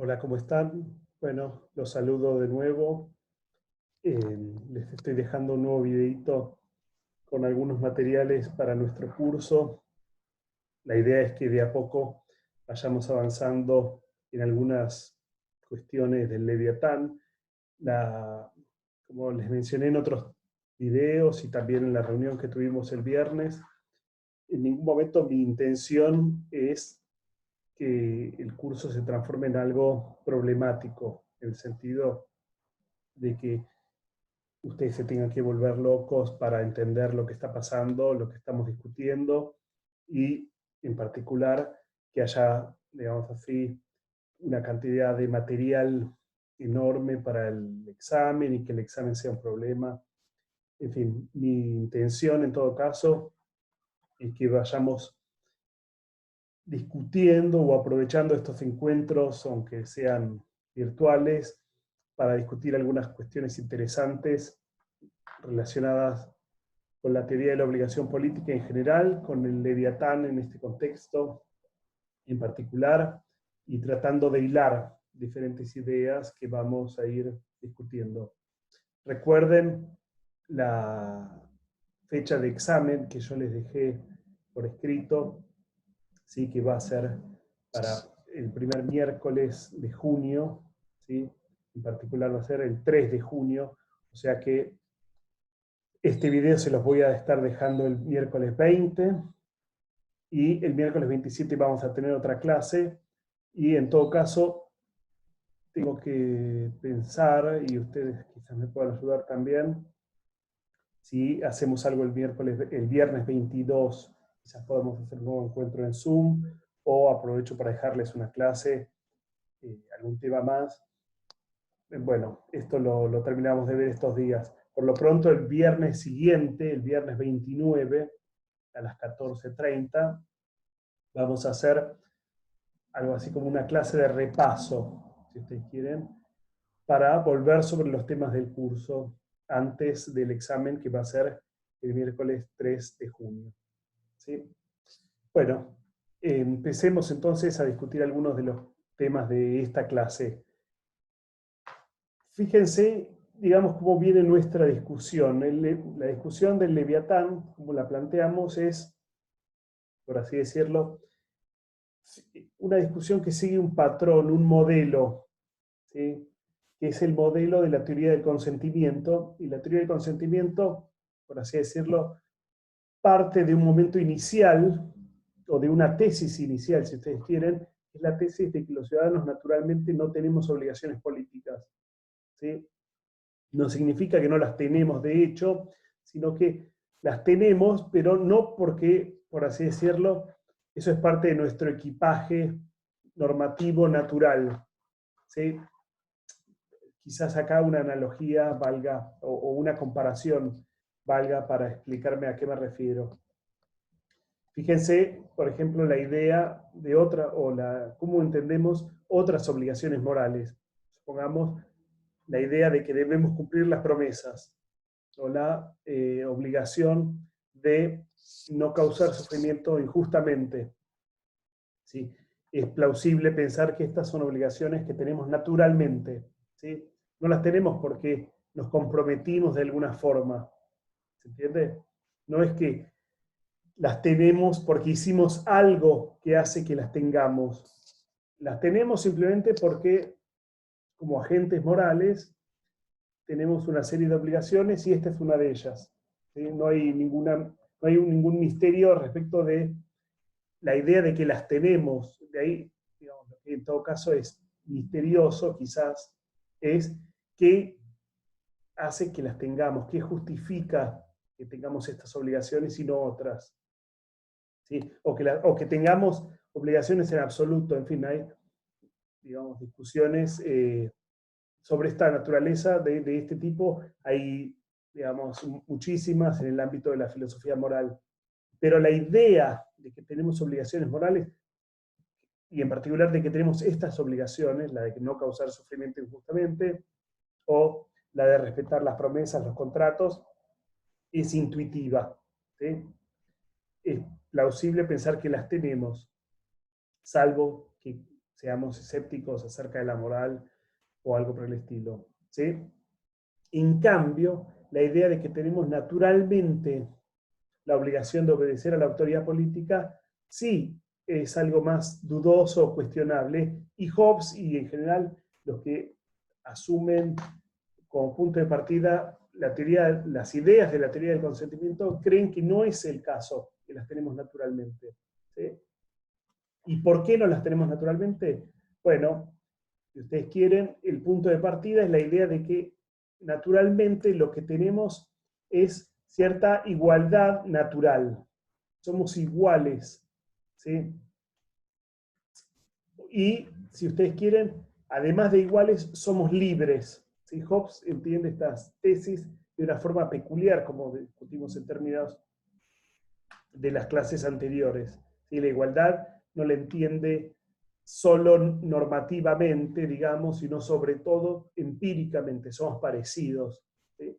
Hola, ¿cómo están? Bueno, los saludo de nuevo. Les estoy dejando un nuevo videito con algunos materiales para nuestro curso. La idea es que de a poco vayamos avanzando en algunas cuestiones del Leviatán. Como les mencioné en otros videos y también en la reunión que tuvimos el viernes, en ningún momento mi intención es que el curso se transforme en algo problemático, en el sentido de que ustedes se tengan que volver locos para entender lo que está pasando, lo que estamos discutiendo, y en particular que haya, digamos así, una cantidad de material enorme para el examen y que el examen sea un problema. En fin, mi intención en todo caso es que vayamos discutiendo o aprovechando estos encuentros, aunque sean virtuales, para discutir algunas cuestiones interesantes relacionadas con la teoría de la obligación política en general, con el Leviatán en este contexto en particular, y tratando de hilar diferentes ideas que vamos a ir discutiendo. Recuerden la fecha de examen que yo les dejé por escrito, ¿sí? Que va a ser para el primer miércoles de junio, ¿sí? En particular va a ser el 3 de junio, o sea que este video se los voy a estar dejando el miércoles 20 y el miércoles 27 vamos a tener otra clase y en todo caso tengo que pensar, y ustedes quizás me puedan ayudar también, si hacemos algo el viernes 22, quizás podemos hacer un nuevo encuentro en Zoom, o aprovecho para dejarles una clase, algún tema más. Bueno, esto lo terminamos de ver estos días. Por lo pronto, el viernes siguiente, el viernes 29, a las 14:30, vamos a hacer algo así como una clase de repaso, si ustedes quieren, para volver sobre los temas del curso antes del examen que va a ser el miércoles 3 de junio. ¿Sí? Bueno, empecemos entonces a discutir algunos de los temas de esta clase. Fíjense, digamos, cómo viene nuestra discusión. La discusión del Leviatán, como la planteamos, es, por así decirlo, una discusión que sigue un patrón, un modelo, ¿sí? Que es el modelo de la teoría del consentimiento. Y la teoría del consentimiento, por así decirlo, parte de un momento inicial, o de una tesis inicial, si ustedes quieren, es la tesis de que los ciudadanos naturalmente no tenemos obligaciones políticas, ¿sí? No significa que no las tenemos de hecho, sino que las tenemos, pero no porque, por así decirlo, eso es parte de nuestro equipaje normativo natural, ¿sí? Quizás acá una analogía valga, o una comparación valga para explicarme a qué me refiero. Fíjense, por ejemplo, la idea de otra, cómo entendemos otras obligaciones morales. Supongamos la idea de que debemos cumplir las promesas, o la obligación de no causar sufrimiento injustamente. ¿Sí? Es plausible pensar que estas son obligaciones que tenemos naturalmente, ¿sí? No las tenemos porque nos comprometimos de alguna forma, ¿se entiende? No es que las tenemos porque hicimos algo que hace que las tengamos. Las tenemos simplemente porque, como agentes morales, tenemos una serie de obligaciones y esta es una de ellas. ¿Sí? No hay ningún misterio respecto de la idea de que las tenemos. De ahí, digamos, lo que en todo caso es misterioso, quizás, es qué hace que las tengamos, qué justifica que tengamos estas obligaciones y no otras. ¿Sí? O que tengamos obligaciones en absoluto. En fin, hay, digamos, discusiones sobre esta naturaleza de este tipo. Hay, digamos, muchísimas en el ámbito de la filosofía moral. Pero la idea de que tenemos obligaciones morales, y en particular de que tenemos estas obligaciones, la de que no causar sufrimiento injustamente, o la de respetar las promesas, los contratos, es intuitiva. ¿Sí? Es plausible pensar que las tenemos, salvo que seamos escépticos acerca de la moral o algo por el estilo, ¿sí? En cambio, la idea de que tenemos naturalmente la obligación de obedecer a la autoridad política, sí es algo más dudoso o cuestionable, y Hobbes y en general los que asumen como punto de partida las ideas de la teoría del consentimiento creen que no es el caso, que las tenemos naturalmente, ¿sí? ¿Y por qué no las tenemos naturalmente? Bueno, si ustedes quieren, el punto de partida es la idea de que naturalmente lo que tenemos es cierta igualdad natural. Somos iguales, ¿sí? Y si ustedes quieren, además de iguales, somos libres, ¿sí? Hobbes entiende estas tesis de una forma peculiar, como discutimos en términos de las clases anteriores, ¿sí? La igualdad no la entiende solo normativamente, digamos, sino sobre todo empíricamente, somos parecidos, ¿sí?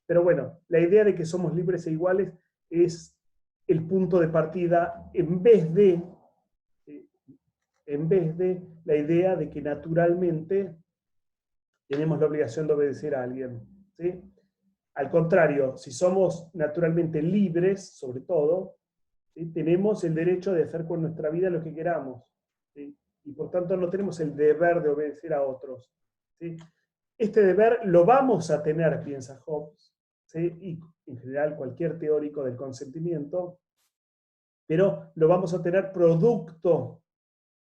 Pero bueno, la idea de que somos libres e iguales es el punto de partida en vez de la idea de que naturalmente tenemos la obligación de obedecer a alguien, ¿sí? Al contrario, si somos naturalmente libres, sobre todo, ¿sí? Tenemos el derecho de hacer con nuestra vida lo que queramos, ¿sí? Y por tanto no tenemos el deber de obedecer a otros, ¿sí? Este deber lo vamos a tener, piensa Hobbes, ¿sí? Y en general cualquier teórico del consentimiento, pero lo vamos a tener producto,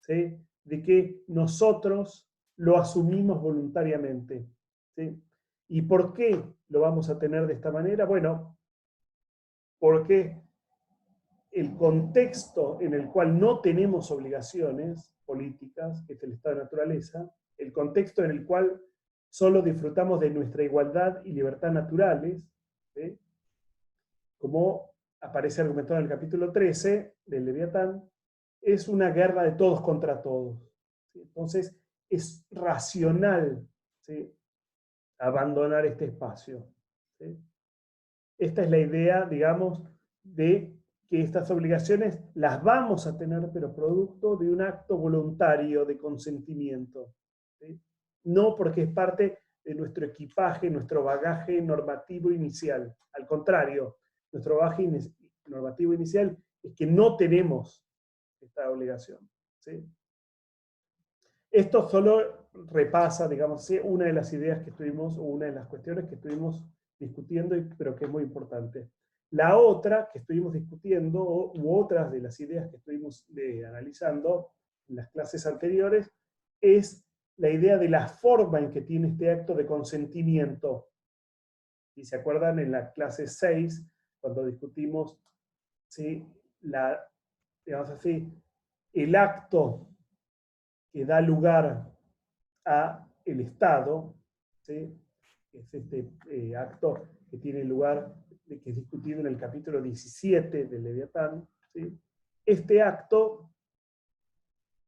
¿sí? De que nosotros lo asumimos voluntariamente, ¿sí? ¿Y por qué lo vamos a tener de esta manera? Bueno, porque el contexto en el cual no tenemos obligaciones políticas, que es el estado de naturaleza, el contexto en el cual solo disfrutamos de nuestra igualdad y libertad naturales, ¿sí? Como aparece argumentado en el capítulo 13 del Leviatán, es una guerra de todos contra todos, ¿sí? Entonces, es racional, ¿sí? Abandonar este espacio, ¿sí? Esta es la idea, digamos, de que estas obligaciones las vamos a tener, pero producto de un acto voluntario de consentimiento, ¿sí? No porque es parte de nuestro equipaje, nuestro bagaje normativo inicial. Al contrario, nuestro bagaje normativo inicial es que no tenemos esta obligación, ¿sí? Esto solo repasa, digamos, una de las ideas que estuvimos, o una de las cuestiones que estuvimos discutiendo, pero que es muy importante. La otra que estuvimos discutiendo, u otras de las ideas que estuvimos analizando en las clases anteriores, es la idea de la forma en que tiene este acto de consentimiento. Y se acuerdan en la clase 6, cuando discutimos, ¿sí? Digamos así, el acto que da lugar a el Estado, ¿sí? Es este acto que tiene lugar, que es discutido en el capítulo 17 del Leviatán, ¿sí? Este acto,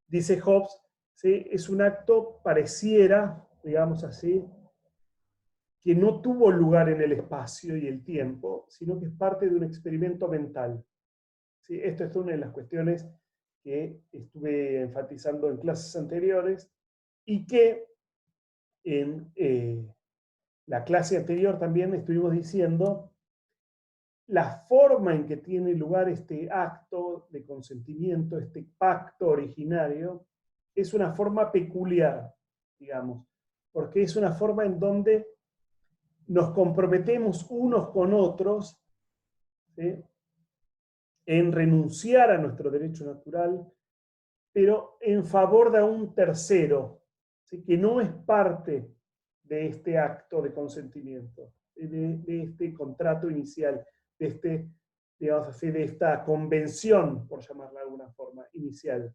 dice Hobbes, ¿sí? Es un acto, pareciera, digamos así, que no tuvo lugar en el espacio y el tiempo, sino que es parte de un experimento mental, ¿sí? Esto es una de las cuestiones que estuve enfatizando en clases anteriores y que en la clase anterior también estuvimos diciendo la forma en que tiene lugar este acto de consentimiento, este pacto originario, es una forma peculiar, digamos, porque es una forma en donde nos comprometemos unos con otros, ¿sí? En renunciar a nuestro derecho natural, pero en favor de un tercero, ¿sí? Que no es parte de este acto de consentimiento, de este contrato inicial, digamos así, de esta convención, por llamarla de alguna forma, inicial,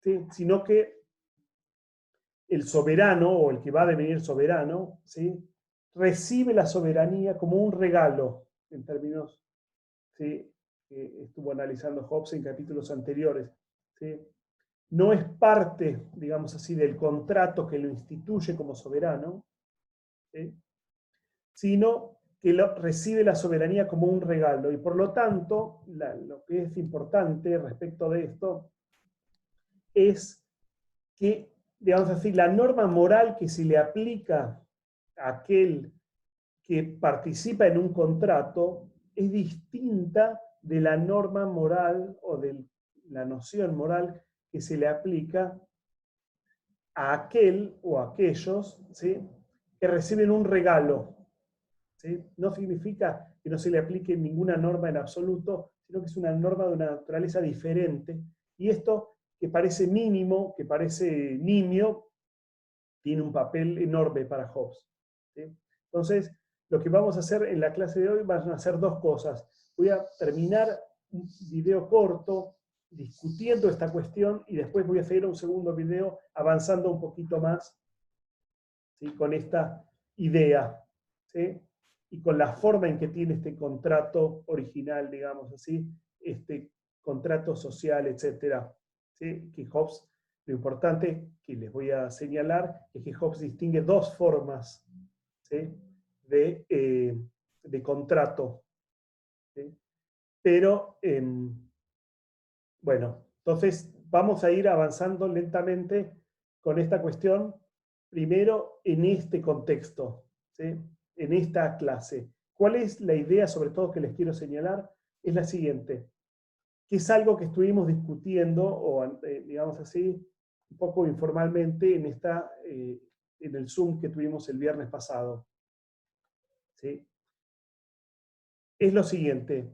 ¿sí? Sino que el soberano, o el que va a devenir soberano, ¿sí? Recibe la soberanía como un regalo, en términos, ¿sí? Que estuvo analizando Hobbes en capítulos anteriores, ¿sí? No es parte, digamos así, del contrato que lo instituye como soberano, ¿sí? Sino que recibe la soberanía como un regalo. Y por lo tanto, lo que es importante respecto de esto es que, digamos así, la norma moral que se le aplica a aquel que participa en un contrato es distinta de la norma moral o de la noción moral que se le aplica a aquel o aquellos, ¿sí?, que reciben un regalo. ¿Sí? No significa que no se le aplique ninguna norma en absoluto, sino que es una norma de una naturaleza diferente. Y esto, que parece mínimo, que parece nimio, tiene un papel enorme para Hobbes. ¿Sí? Entonces, lo que vamos a hacer en la clase de hoy van a ser dos cosas. Voy a terminar un video corto discutiendo esta cuestión y después voy a seguir un segundo video avanzando un poquito más, ¿sí?, con esta idea, ¿sí?, y con la forma en que tiene este contrato original, digamos así, este contrato social, etcétera, ¿sí?, que Hobbes, lo importante que les voy a señalar es que Hobbes distingue dos formas, ¿sí?, de contrato, ¿sí? Pero, bueno, entonces vamos a ir avanzando lentamente con esta cuestión, primero en este contexto, ¿sí?, en esta clase. ¿Cuál es la idea, sobre todo, que les quiero señalar? Es la siguiente, que es algo que estuvimos discutiendo, o digamos así, un poco informalmente en el Zoom que tuvimos el viernes pasado, ¿sí? Es lo siguiente,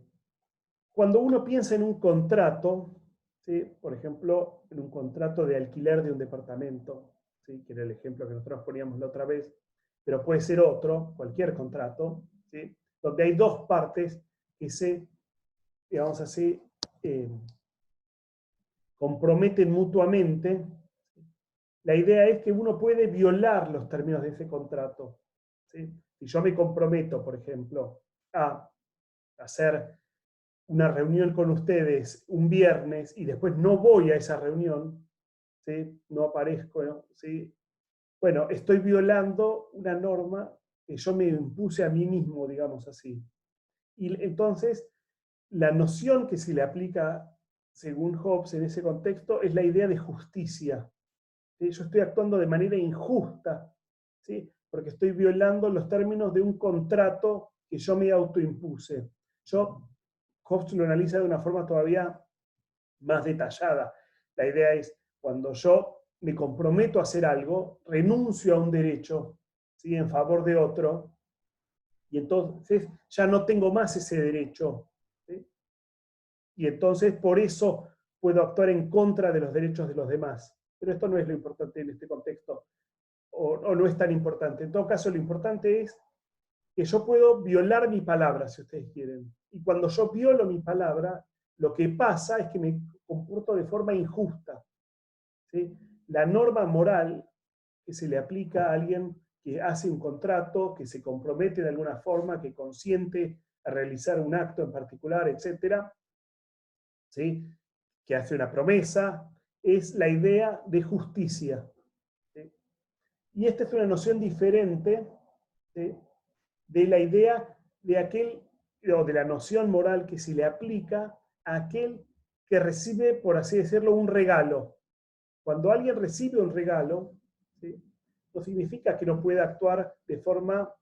cuando uno piensa en un contrato, ¿sí?, por ejemplo, en un contrato de alquiler de un departamento, ¿sí?, que era el ejemplo que nosotros poníamos la otra vez, pero puede ser otro, cualquier contrato, ¿sí?, donde hay dos partes que se, digamos así, eh, comprometen mutuamente. La idea es que uno puede violar los términos de ese contrato, ¿sí? Si yo me comprometo, por ejemplo, a hacer una reunión con ustedes un viernes y después no voy a esa reunión, ¿sí?, no aparezco, ¿no?, ¿sí?, bueno, estoy violando una norma que yo me impuse a mí mismo, digamos así. Y entonces, la noción que se le aplica, según Hobbes, en ese contexto, es la idea de justicia, ¿sí? Yo estoy actuando de manera injusta, ¿sí?, porque estoy violando los términos de un contrato que yo me autoimpuse. Hobbes lo analiza de una forma todavía más detallada. La idea es, cuando yo me comprometo a hacer algo, renuncio a un derecho, ¿sí?, en favor de otro, y entonces ya no tengo más ese derecho, ¿sí?, y entonces por eso puedo actuar en contra de los derechos de los demás. Pero esto no es lo importante en este contexto, o no es tan importante. En todo caso, lo importante es que yo puedo violar mi palabra, si ustedes quieren. Y cuando yo violo mi palabra, lo que pasa es que me comporto de forma injusta, ¿sí? La norma moral que se le aplica a alguien que hace un contrato, que se compromete de alguna forma, que consiente a realizar un acto en particular, etcétera, ¿sí?, que hace una promesa, es la idea de justicia, ¿sí? Y esta es una noción diferente, ¿sí?, de la idea de aquel, o de la noción moral que se le aplica a aquel que recibe, por así decirlo, un regalo. Cuando alguien recibe un regalo, ¿sí?, no significa que no pueda actuar de forma,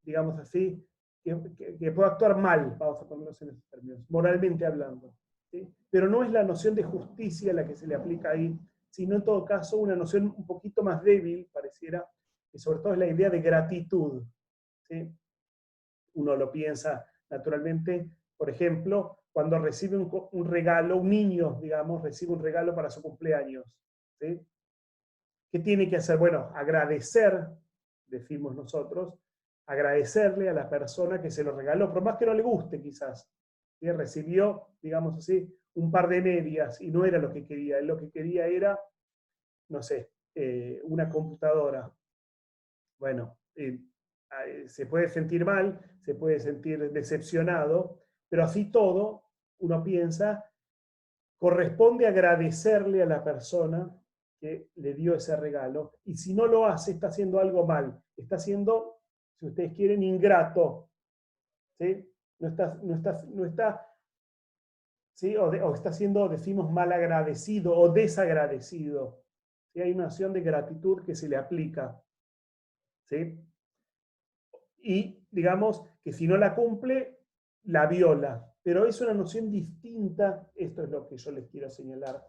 digamos así, que pueda actuar mal, vamos a ponerlos en esos términos, moralmente hablando, ¿sí? Pero no es la noción de justicia la que se le aplica ahí, sino en todo caso una noción un poquito más débil, pareciera, que sobre todo es la idea de gratitud, ¿sí? Uno lo piensa naturalmente, por ejemplo, cuando recibe un regalo, un niño, digamos, recibe un regalo para su cumpleaños, ¿sí? ¿Qué tiene que hacer? Bueno, agradecer, decimos nosotros, agradecerle a la persona que se lo regaló, por más que no le guste quizás, ¿sí? Recibió, digamos así, un par de medias y no era lo que quería, él lo que quería era, no sé, una computadora. Bueno, se puede sentir mal, se puede sentir decepcionado, pero así todo, uno piensa, corresponde agradecerle a la persona que le dio ese regalo, y si no lo hace, está haciendo algo mal, está siendo, si ustedes quieren, ingrato, ¿sí? No está, ¿sí?, o está siendo, decimos, mal agradecido o desagradecido, ¿sí? Hay una noción de gratitud que se le aplica, ¿sí? Y digamos que si no la cumple, la viola. Pero es una noción distinta, esto es lo que yo les quiero señalar,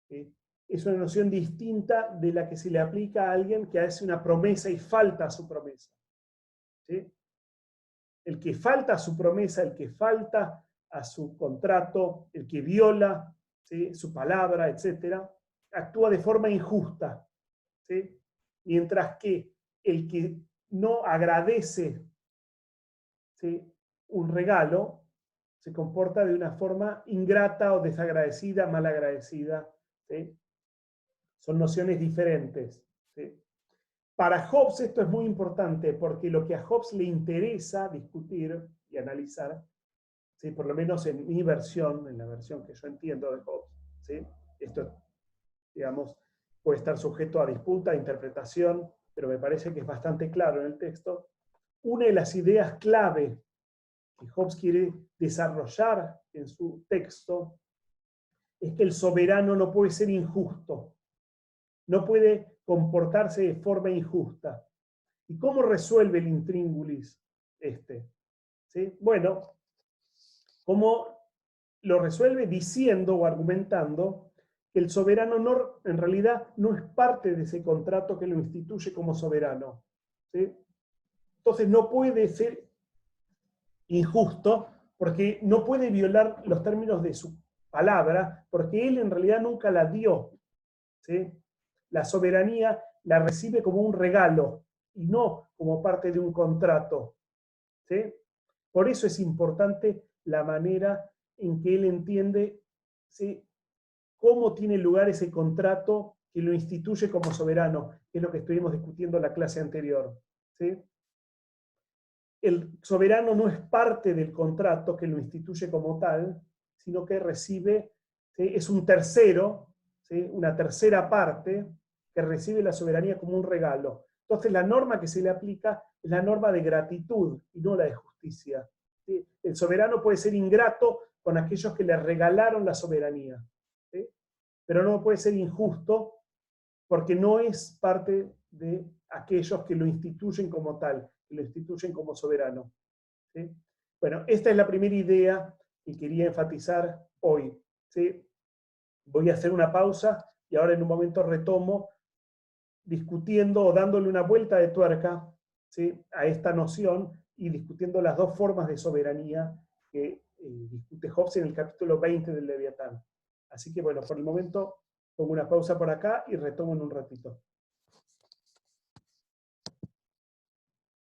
¿sí? Es una noción distinta de la que se le aplica a alguien que hace una promesa y falta a su promesa, ¿sí? El que falta a su promesa, el que falta a su contrato, el que viola, ¿sí?, su palabra, etcétera, actúa de forma injusta, ¿sí? Mientras que el que no agradece, ¿sí?, un regalo, se comporta de una forma ingrata o desagradecida, malagradecida, ¿sí? Son nociones diferentes, ¿sí? Para Hobbes esto es muy importante porque lo que a Hobbes le interesa discutir y analizar, ¿sí?, por lo menos en mi versión, en la versión que yo entiendo de Hobbes, ¿sí?, esto, digamos, puede estar sujeto a disputa, a interpretación, pero me parece que es bastante claro en el texto. Una de las ideas clave que Hobbes quiere desarrollar en su texto es que el soberano no puede ser injusto, no puede comportarse de forma injusta. ¿Y cómo resuelve el intríngulis este? ¿Sí? Bueno, ¿cómo lo resuelve? Diciendo o argumentando que el soberano no, en realidad no es parte de ese contrato que lo instituye como soberano, ¿sí? Entonces no puede ser injusto porque no puede violar los términos de su palabra porque él en realidad nunca la dio, ¿sí? La soberanía la recibe como un regalo y no como parte de un contrato, ¿sí? Por eso es importante la manera en que él entiende, ¿sí?, cómo tiene lugar ese contrato que lo instituye como soberano, que es lo que estuvimos discutiendo en la clase anterior, ¿sí? El soberano no es parte del contrato que lo instituye como tal, sino que recibe, ¿sí?, es un tercero, ¿sí?, una tercera parte que recibe la soberanía como un regalo. Entonces la norma que se le aplica es la norma de gratitud y no la de justicia, ¿sí? El soberano puede ser ingrato con aquellos que le regalaron la soberanía, ¿sí?, pero no puede ser injusto porque no es parte de aquellos que lo instituyen como tal, que lo instituyen como soberano, ¿sí? Bueno, esta es la primera idea que quería enfatizar hoy, ¿sí? Voy a hacer una pausa y ahora en un momento retomo discutiendo o dándole una vuelta de tuerca, ¿sí?, a esta noción y discutiendo las dos formas de soberanía que discute Hobbes en el capítulo 20 del Leviatán. Así que bueno, por el momento pongo una pausa por acá y retomo en un ratito.